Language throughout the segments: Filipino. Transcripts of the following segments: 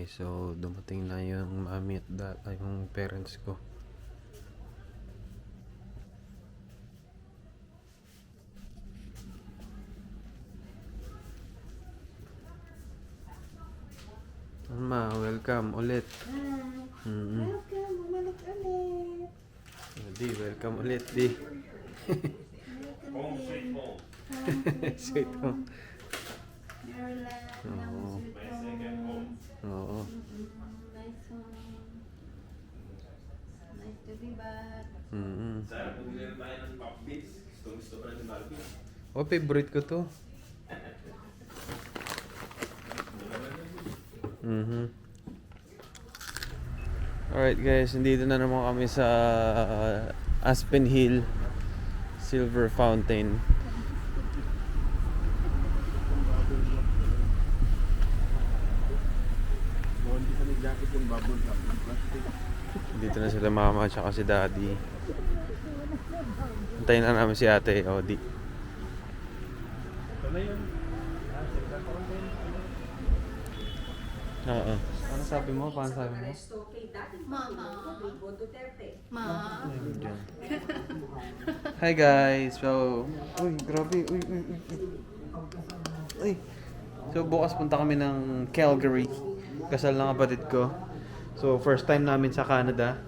guys, so dumating na yung mami at yung parents ko. Ma, welcome ulit. Welcome, bumalik ulit. Di, welcome ulit, di. Home sweet home. Sweet home. Your life, Oo. sweet home. Oo. Nice home. Nice to be back. Sana kung hindi na tayo ng pop beats, gusto ko na ni Marvin. Oh, favorite ko to. Alright guys, nandito na naman kami sa Aspen Hill Silver Fountain. Dito na sila mama at saka si daddy. Antayin na namin si ate, Odi. Ito na yun. Silver Fountain. Oo. Ano sabi mo? Paano sabi mo? Ma. Diyan. Hi guys! So, uy, grabe. Uy. Uy. So, bukas punta kami ng Calgary. Kasal ng kapatid ko. So, first time namin sa Canada.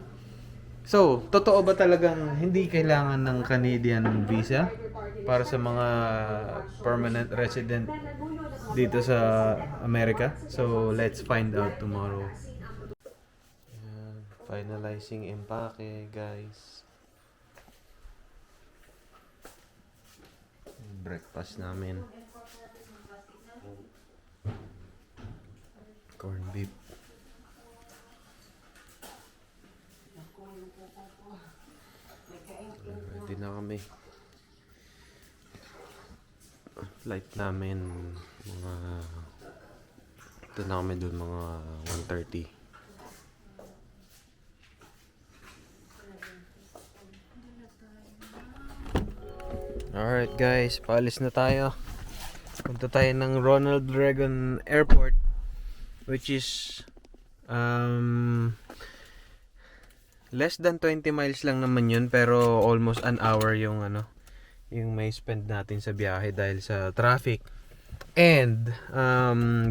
So, totoo ba talagang hindi kailangan ng Canadian visa para sa mga permanent resident dito sa Amerika? So, let's find out tomorrow. Ayan, finalizing empake, guys. Breakfast namin. Corn beef. Ready na kami. Flight namin mga ito na kami doon mga 1:30. Alright guys, paalis na tayo. Punta tayo ng Ronald Reagan Airport, which is less than 20 miles lang naman yun, pero almost an hour yung yung may spend natin sa biyahe dahil sa traffic. And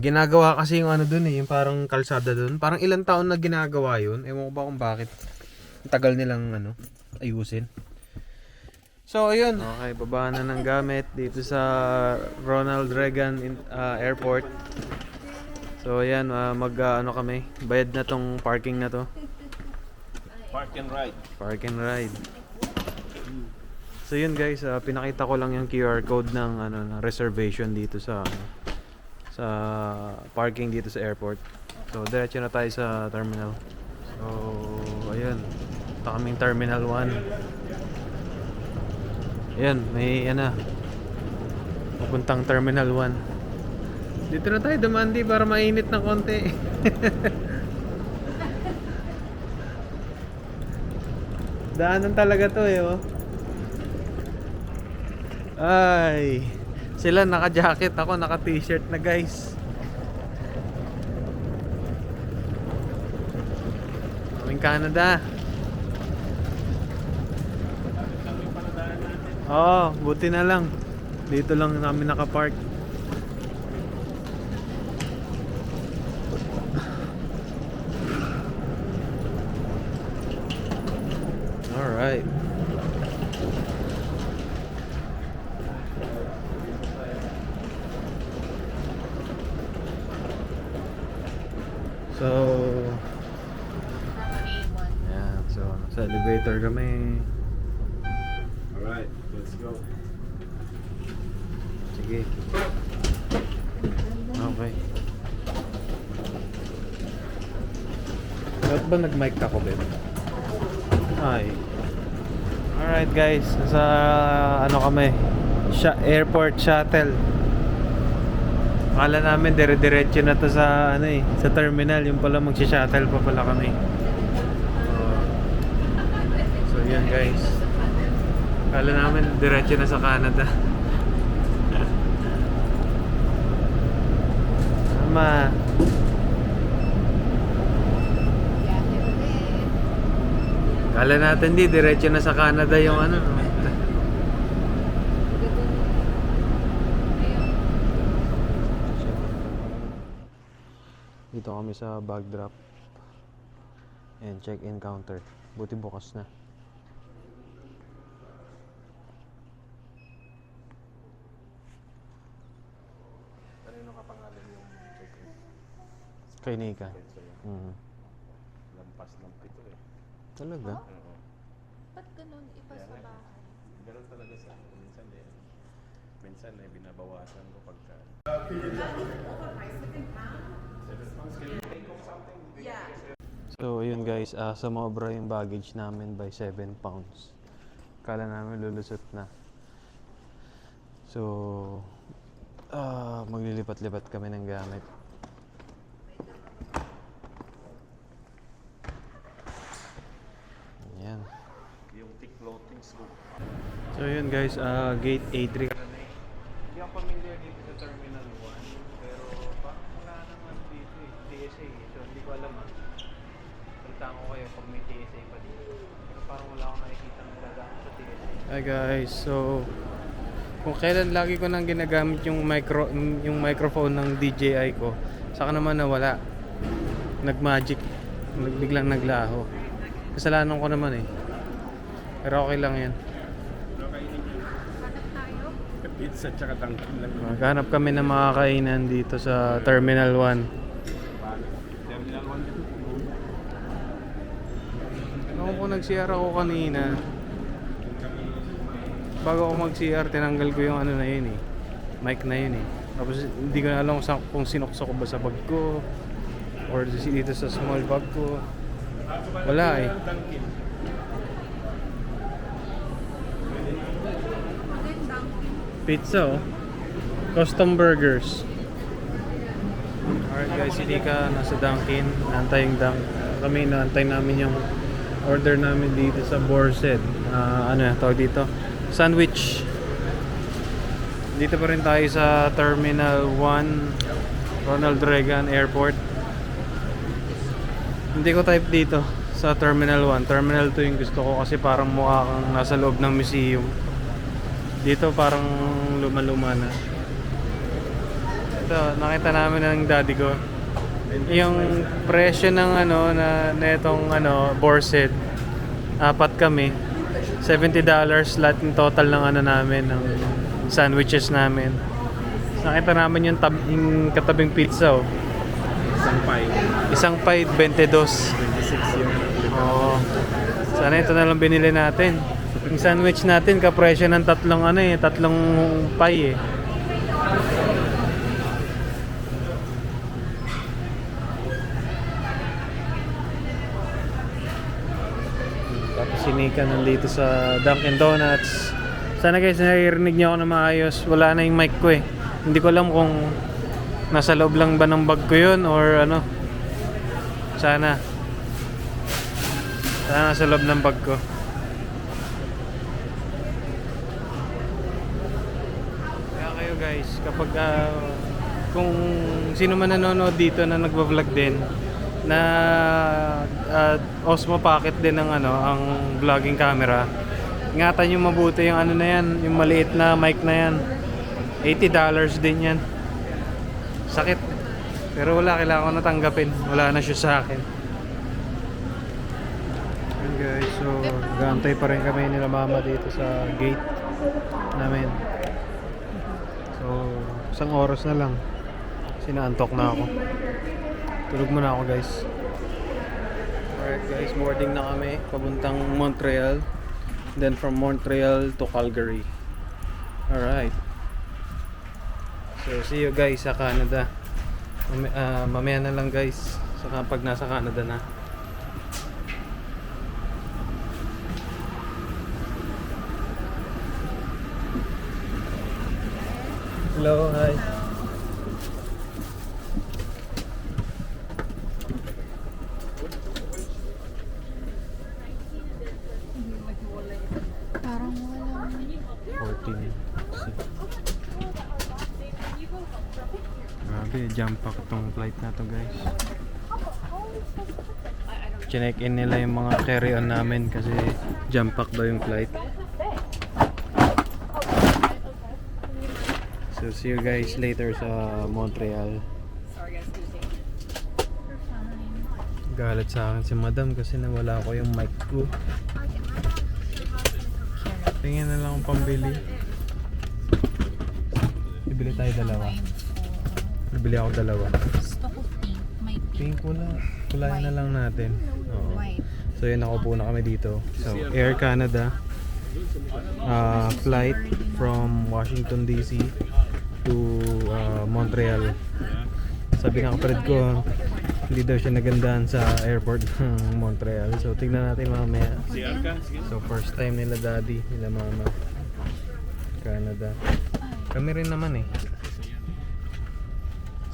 ginagawa kasi yung dun yung parang kalsada dun. Parang ilang taon na ginagawa yun. Ewan ko ba kung bakit. Ang tagal nilang ayusin. So ayun, okay, baba na ng gamit dito sa Ronald Reagan Airport. So ayan, kami. Bayad na tong parking na to. Park and ride. Park and ride. So yun guys, pinakita ko lang yung QR code ng ng reservation dito sa sa parking dito sa airport. So diretso na tayo sa terminal. So ayun, ito kaming terminal 1. Ayan, may pupuntang terminal 1. Dito na tayo dumandi para mainit ng konti. Daanan talaga to oh. Ay, sila naka-jacket, ako naka-t-shirt na guys. Kaming Canada. Oo, buti na lang. Dito lang namin naka-park. Alright. So, yeah, so sa elevator kami. Alright, let's go. Sige. Okay. Ba't ba nag-mic ako, babe? Ay. Alright guys, sa kami? Airport shuttle. Akala namin dire-diretso na to sa sa terminal, yung pala magsi-shuttle pa pala kami. So yun guys. Akala namin diretso na sa Canada. Tama. Kala natin diretso na sa Canada yung ano. Dito kami sa bag drop and check-in counter. Buti bukas na. Kanino ka pangalan yung check-in? Kay Nika. Sa'yo. Lampas ng 7 eh. Talaga? Oo. Ba't ganun? Iba Kaya sa nga, bahay. ganun talaga sa akin. Minsan eh, binabawasan ko pagka... So yun guys, sumobra yung baggage namin by 7 pounds. Kala namin lulusot na. So maglilipat-lipat kami ng gamit. Ayan. Yung thick floating slope. So yun guys, gate A3 kami. Hindi ako familiar dito sa Terminal 1, pero parang wala naman dito eh, TSA eh. So hindi ko alam Balitaan ko kayo pag may TSA pa dito. Pero parang wala akong nakikita ng dadaan sa TSA. Hi guys, so kung kailan lagi ko nang ginagamit yung microphone ng DJI ko, saka naman nawala. Nagmagic, biglang naglaho. Kasalanan ko naman eh. Pero okay lang yan. Hanap tayo? Pizza tsaka tangkin lang. Maghanap kami ng mga kainan dito sa Terminal 1. Terminal 1 dito. Noong ko nag-CR ako kanina, bago ako mag-CR, tinanggal ko yung ano na yun eh. Mic na yun eh. Tapos hindi ko na alam kung sinukso ko ba sa bag ko or dito sa small bag ko. Wala eh. Pizza oh. Custom burgers. Alright guys, hindi ka nasa Dunkin. Naantay yung kami naantay namin yung order namin dito sa Borsed. Ano yan, tawag dito? Sandwich. Dito pa rin tayo sa Terminal 1 Ronald Reagan Airport. Hindi ko type dito sa Terminal 1. Terminal 2 yung gusto ko kasi parang mukha kang nasa loob ng museum. Dito parang luma-luma na. Ito, nakita namin ng daddy ko. Yung presyo ng ano na netong ano Borsed. 4 kami. $70 lahat yung total ng ano namin ng sandwiches namin. Nakita namin yung katabing pizza oh. Isang pie 22. 26 yung Oo. Sana ito na lang binili natin. Yung sandwich natin kapresyo ng tatlong pie eh. Tapos si Nika nandito sa Dunkin Donuts. Sana guys naririnig niyo ako na maayos. Wala na yung mic ko eh. Hindi ko alam kung nasa loob lang ba ng bag ko yun or ano. Sana nasa loob ng bag ko. Kaya kayo guys, kapag kung sino man nanonood dito na nagba-vlog din na Osmo Pocket din ng ano, ang vlogging camera. Ingatan niyo mabuti yung ano na yan, yung maliit na mic na yan. $80 din yan. Sakit. Pero wala, kailangan ko natanggapin. Wala na siya sa akin. Yun guys, so gantay pa rin kami nila mama dito sa gate namin. So, isang oras na lang. Sinaantok na ako. Tulog muna ako guys. Alright guys, boarding na kami. Papuntang Montreal. Then from Montreal to Calgary. Alright. So, see you guys sa Canada. Mamaya na lang guys. Saka pag nasa Canada na. Hello, hi. Parang walang... 14. Grabe, jump pack tong flight na to guys. Chinek-in nila yung mga carry-on namin kasi jump pack daw yung flight. So see you guys later sa Montreal. Galit sa akin si madam kasi nawala ko yung mic ko. Tingin na lang akong pambili. Bibili tayo dalawa. Bibili ako dalawa. Gusto ko pink. May pink. Pink wala. Kulayan na lang natin. Oo. White. So yun, nakaupo na kami dito. So Air Canada. Flight from Washington DC to Montreal. Sabi ng kapatid ko, hindi daw siya nagandahan sa airport ng Montreal. So tignan natin mamaya. So first time nila daddy, nila mama. Canada. Kami rin naman eh.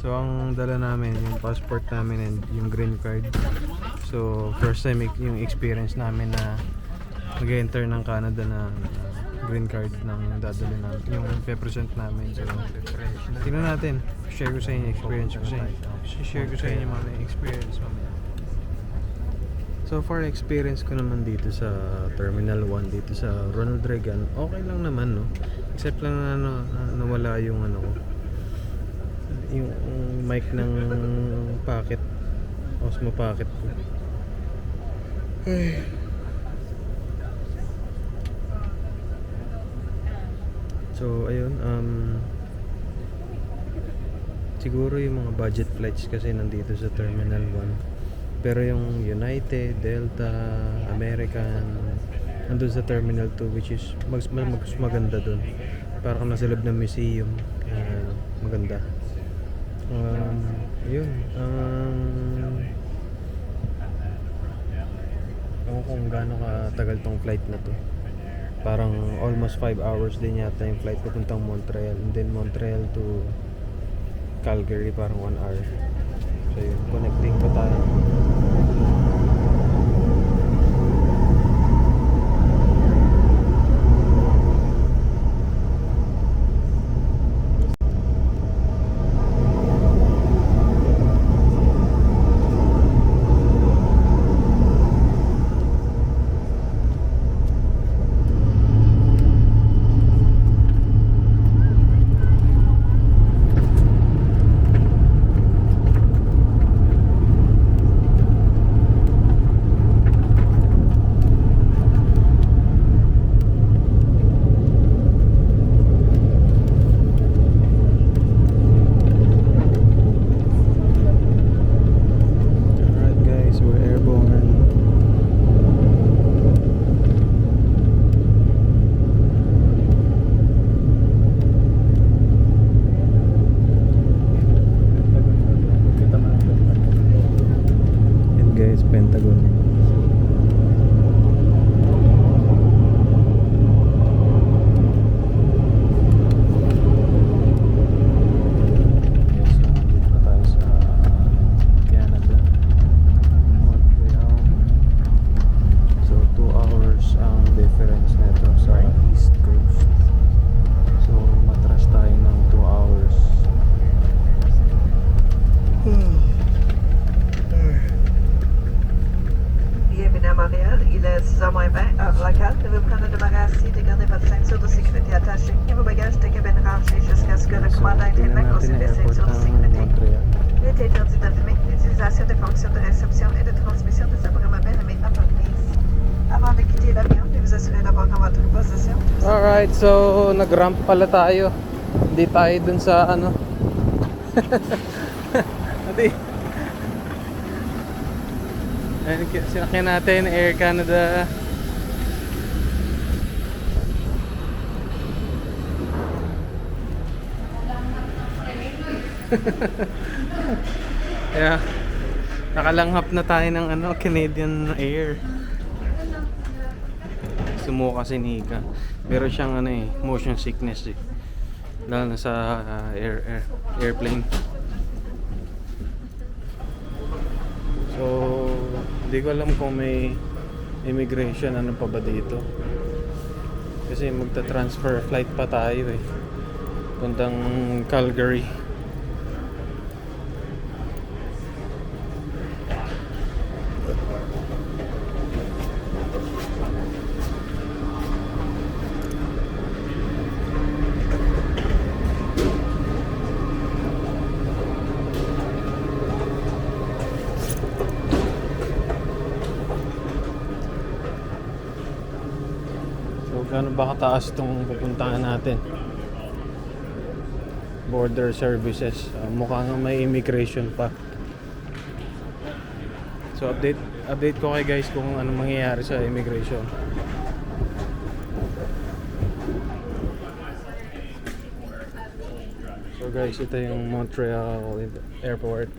So ang dala namin, yung passport namin and yung green card. So first time yung experience namin na mag-enter ng Canada na green card ng dadali namin, yung pe-present namin. So tingnan natin, share ko sa inyo experience ko sa inyo. Share ko sa inyo mga experience mamaya. So far experience ko naman dito sa Terminal 1 dito sa Ronald Reagan, okay lang naman no. Except lang nawala yung yung mic ng pocket, Osmo pocket ko. Ay. So ayun, siguro yung mga budget flights kasi nandito sa Terminal 1. Pero yung United, Delta, American, nandun sa Terminal 2 which is mas maganda dun. Para kang nasa loob ng museum. Maganda. Yun. Ewan kung gaano katagal tong flight na to. Parang almost 5 hours din yata yung flight papuntang Montreal. And then Montreal to Calgary parang 1 hour. So yun, connecting pa tayo. Pentagon. Yes, nandito na tayo sa Canada, Montreal. So 2 hours ang difference nito sa East Coast. So matras tayo ng 2 hours. Bienvenue à Montréal, il est 6h20, heure locale. Devez vous prendre de barrage assis, de garder votre ceinture de sécurité attachée et vos bagages de cabine rangés jusqu'à ce que le commandant ait tingnan terminé natin aussi ang les airport ceintures de ng sécurité. Montreal. Il est interdit de fumer. L'utilisation des fonctions de réception et de transmission des appareils mobiles est maintenant permise. Avant de quitter l'avion, veuillez vous assurer d'avoir en votre possession. Alright, so nag-ramp pala tayo. Hindi tayo dun sa ano. Hindi. Ayun, sinakyan natin Air Canada. Yeah. Nakalanghap na tayo ng Canadian Air. Sumuka si Nika. Pero siyang motion sickness eh. Lalo na sa airplane. So, hindi ko alam kung may immigration pa ba dito. Kasi magta-transfer flight pa tayo eh. Puntang Calgary. gaano ba kataas itong pupuntahan natin. Border services. Mukhang may immigration pa. So update ko kay guys kung ano mangyayari sa immigration. So guys, ito yung Montreal Airport.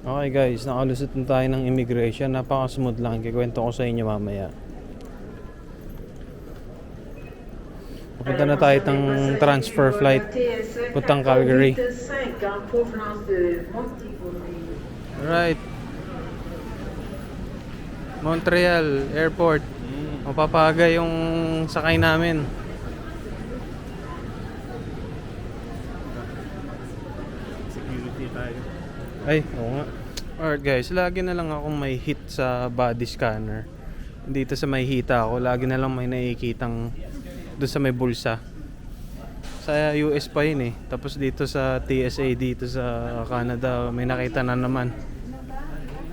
Okay guys, nakalusot na tayo ng immigration. Napaka-smooth lang. Kikwento ko sa inyo mamaya. Pupunta na tayo ng transfer flight puntang Calgary. Alright. Montreal Airport. Mapapaga yung sakay namin. Security tayo. Ay, oo nga. Alright guys, lagi na lang akong may hit sa body scanner. Dito sa may hita ako, lagi na lang may nakikitang doon sa may bulsa. Sa US pa yun eh. Tapos dito sa TSA, dito sa Canada, may nakita na naman.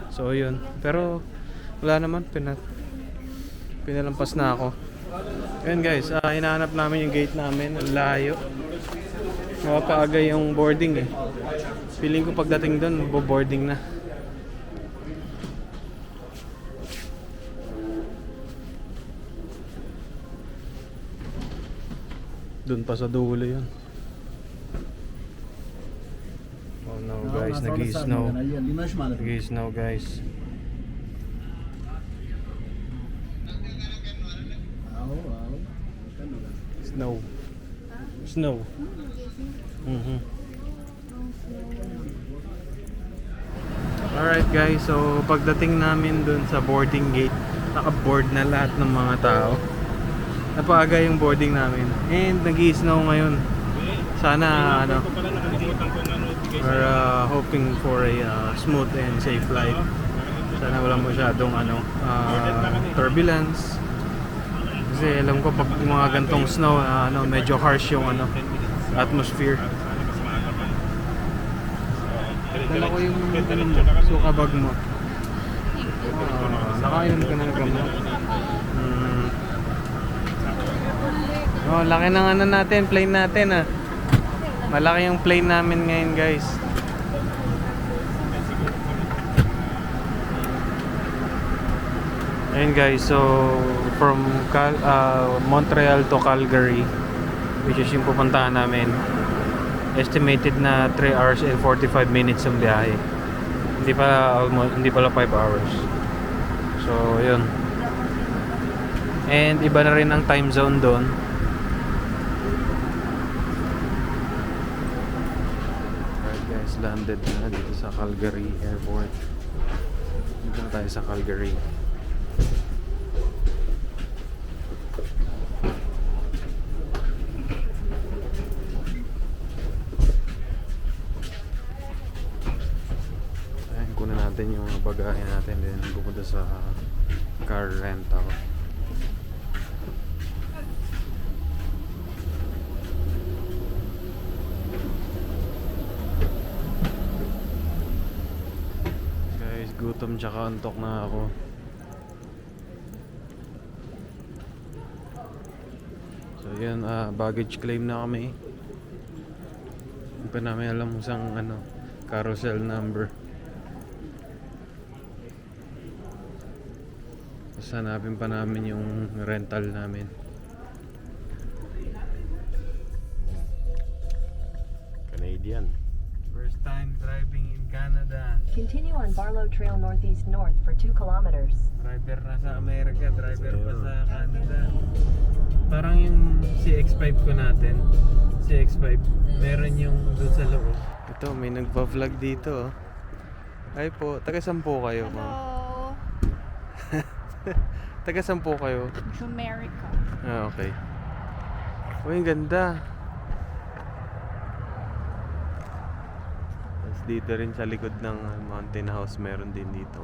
So yun. Pero wala naman, pinalampas na ako. Ayun guys, hinahanap namin yung gate namin. Ang layo. Mapapaaga yung boarding eh. Feeling ko pagdating doon, boarding na. Doon pa sa dulo yun. Oh no guys, nag-i-snow. Nag-i-snow guys. Snow. Snow. Alright guys, so pagdating namin dun sa boarding gate, naka-board na lahat ng mga tao. Napaaga yung boarding namin. And nag-i-snow ngayon. Sana ano, we're hoping for a smooth and safe flight. Sana wala masyadong turbulence. Kasi alam ko pag mga gantong snow, medyo harsh yung atmosphere. Dala ko yung sukabag mo. Nakainom ka na ng gamot. Oh, laki ng natin, plane natin Malaki yung plane namin ngayon, guys. Ayun guys, so from Montreal to Calgary, which is yung pupuntahan namin, estimated na 3 hours and 45 minutes ang biyahe. Hindi pala 5 hours. So, yun. And iba na rin ang time zone doon. Alright guys, landed na dito sa Calgary Airport. Dito na tayo sa Calgary. Kunin natin yung bagahe natin, then pupunta sa car rental. Guys, gutom tsaka antok na ako. So yan, baggage claim na kami. Hindi pa namin alam kung saan carousel number. Hanapin pa namin yung rental namin. Canadian. First time driving in Canada. Continue on Barlow Trail northeast north for 2 kilometers. Driver na sa Amerika, driver pa sa Canada. Parang yung CX-5 ko natin. CX-5, meron yung doon sa loob. Ito, may nagpa-vlog dito. Ay po, taga saan po kayo, ma'am? Hello. Taga saan po kayo? America. Okay. Uy, ang ganda. dito rin sa likod ng Mountain House meron din dito